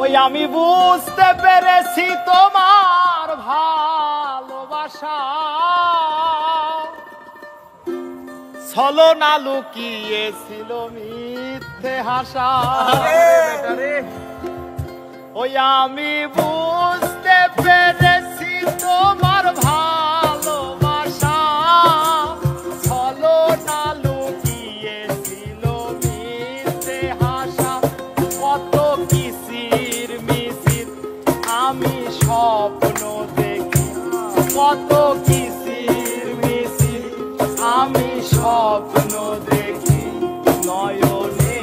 ওই আমি বুঝতে পেরেছি তোমার ভালোবাসা ছলনা লুকিয়েছিল মিথ্যে হাসা। ওই আমি বুঝতে পেরেছি তোমার ভালোবাসা ছলনা লুকিয়েছিল মিথ্যে হাসা। কত কিসির মিছির আমি স্বপ্ন দেখি, কত কিসির মিছির আমি স্বপ্ন দেখি নয়নে।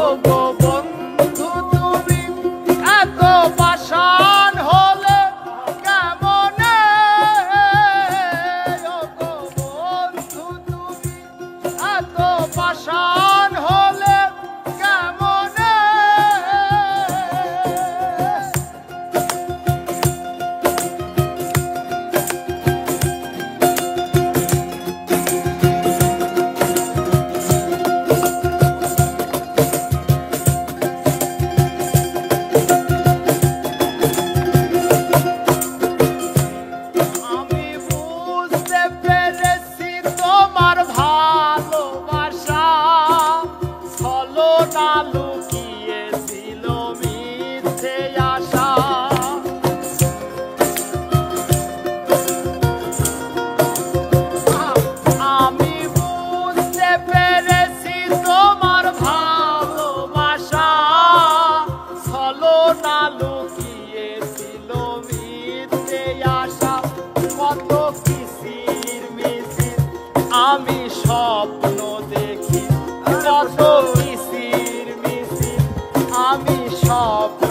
ও গো বন্ধু তুমি এত পাষাণ হলে কেমনে, ও গো বন্ধু তুমি এত পাষাণ হলে কেমনে। লুকিয়েছিল মিথ্যে আশা। আমি বুঝতে পেরেছি তোমার ভালোবাসা ছলনা লুকিয়েছিল মিথ্যে আশা। কত কিসির মিছির আমি স্বপ্ন দেখি, কত কিসির মিছির আমি স্বপ্ন